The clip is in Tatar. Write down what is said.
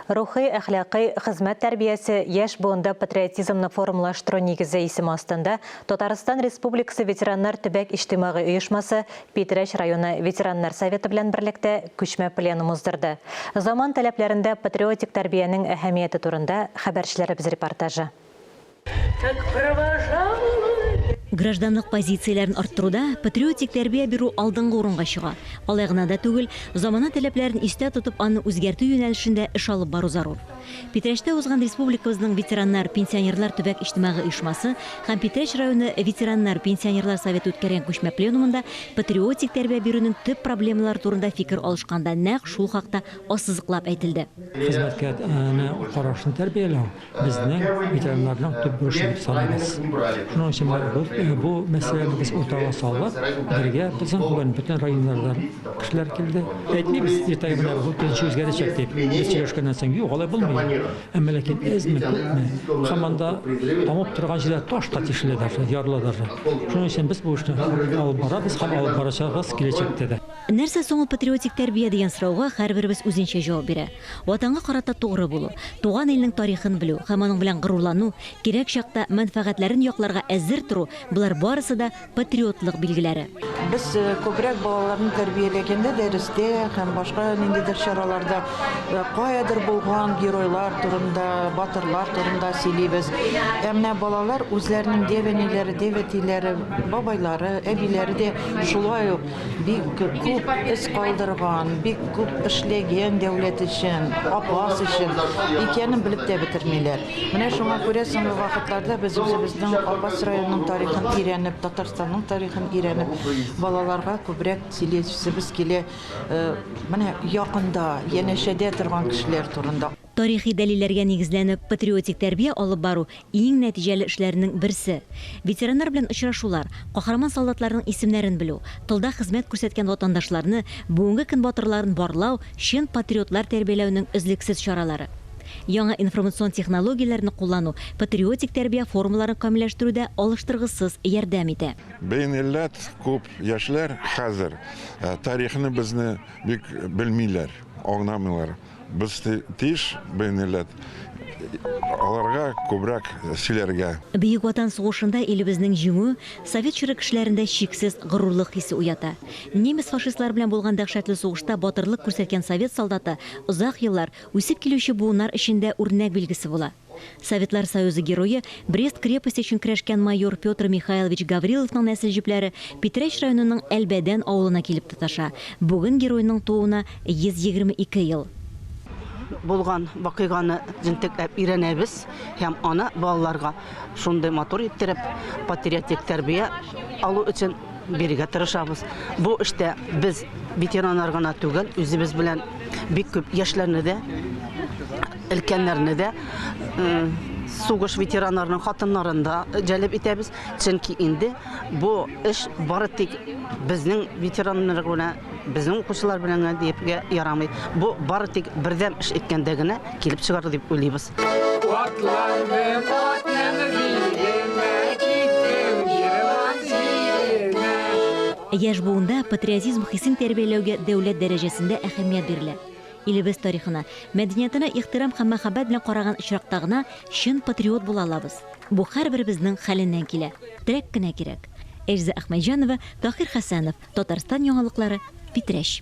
Рухи, әхлақи, хызмәт тәрбиясе еш буында патриотизмны формалаштыру нигезе исем астында Татарстан Республикасы ветераннар төбәк иҗтимагый оешмасы Питрәч районы ветераннар советы белән берлектә күчмә пленум уздырды. Заман таләпләрендә патриотик тәрбиянең әһәмияте турында хәбәрчеләребез репортажы. Гражданлык позицияләрен арттыруда патриотик тәрбия бирү алдыңгы урынга чыга. Алай гына да түгел, замана таләпләрен истә тотып, аны үзгәртү юнәлешендә эш алып бару зарур. Питрәчтә узган республикабызның ветераннар пенсионерлар төбәк иҗтимагый оешмасы һәм Питрәч районы ветераннар пенсионерлар советы үткәргән күчмә пленумында патриотик тәрбия бирүнең төп проблемалары турында фикер алышканда нәкъ шул хакта ассызыклап әйтелде. Хезмәткә карашын тәрбияләү безнең ветераннарның төп бурычы дип саныйбыз. Шуның өчен бу мәсьәләне без уртага салып, бергә безнең бүген бөтен районнардан кешеләр килде. Әйтмибез, иртәгә белән бу төзү үзгәрәчәк дип. Без сөйләшкәннән соң юк, алай булмый. Әмма ләкин әзме, күпме, һаманда тамып торган җирдә таш та тишелә дә, ярыла да. Шуның өчен без бу эшне алып барабыз һәм алып барачакбыз киләчәктә дә. Нәрсә соң патриотик тәрбия дигән сорауга һәрберебез үзенчә җавап бирә. Ватанга карата тугры булу, туган илнең тарихын белү һәм аның белән горурлану, кирәк чакта мәнфәгатьләрен якларга әзер туру, булар барысы да патриотлык билгеләре. Без күбрәк балаларны тәрбияләгәндә дәрестә һәм башка ниндидер чараларда каядыр булган геройлар турында, батырлар турында сөйлибез. Әмма балалар үзләренең девәтиләре, бабайлары, әбиләре дә шулай ук бик күп эш калдырган, бик күп эшләгән дәүләт өчен, апас өчен икәнен белеп тә бетермиләр. Менә шуңа күрә соңгы вакытларда без үзебезнең Апас районының тарихын өйрәнеп, Татарстанның тарихын өйрәнеп, балаларга күбрәк сөйләшебез килә. Менә якында, янәшәдә торган кешеләр турында. Тарихи дәлилләргә нигезләнеп, патриотик тәрбия алып бару иң нәтиҗәле эшләрнең берсе. Ветераннар белән очрашулар, каһарман солдатларның исемнәрен белү, тылда хезмәт күрсәткән ватандашларны, бүгенге көн батырларын барлау, чын патриотлар тәрбияләүнең өзлексез чаралары. Яңа информацион технологияләрне куллану патриотик тәрбия формаларын камилләштерүдә алыштыргысыз ярдәм итә. Бәйнелләт күп яшьләр хәзер тарихны безне бик белмиләр, аңламыйлар. Biz тиеш бәйнелләт аларга күбрәк сөйләргә. Бөек Ватан сугышында илебезнең җиңү совет чоры кешеләрендә чиксез горурлык хисе уята. Немец фашистлар белән булган дәһшәтле сугышта батырлык күрсәткән совет солдаты озак еллар үсеп килүче буыннар эчендә үрнәк билгесе була. Советлар Союзы герое Брест крепости өчен көрәшкән майор Петр Михайлович Гавриловның нәсел җипләре Питрәч районының Әлбәдән авылына килеп тоташа. Бүген геройның тууына 122 ел. Булган вакыйганы җентекләп өйрәнәбез һәм аны балаларга шундый матур иттереп патриотик тәрбия алу өчен бирергә тырышабыз. Бу эштә без ветераннар гына түгел, үзебез белән бик күп яшьләрне дә, өлкәннәрне дә, сугыш ветераннарының хатыннарын да җәлеп итәбез. Чөнки инде бу эш бары тик безнең ветераннар гына, безнең укучылар белән диепгә ярамый. Бу бары тик бердәм эш иткәндә генә килеп чыгар дип уйлыйбыз. Яшь буында патриотизм хисен тәрбияләүгә дәүләт дәрәҗәсендә әһәмият бирелә. Илебез тарихына, мәдәниятенә ихтирам һәм мәхәббәт белән караган очракта гына чын патриот була алабыз. Бу һәрберебезнең хәленнән килә. Терәк кенә кирәк. Эльза Әхмәҗанова, Тахир Хәсәнов, Татарстан яңалыклары, Питрәч.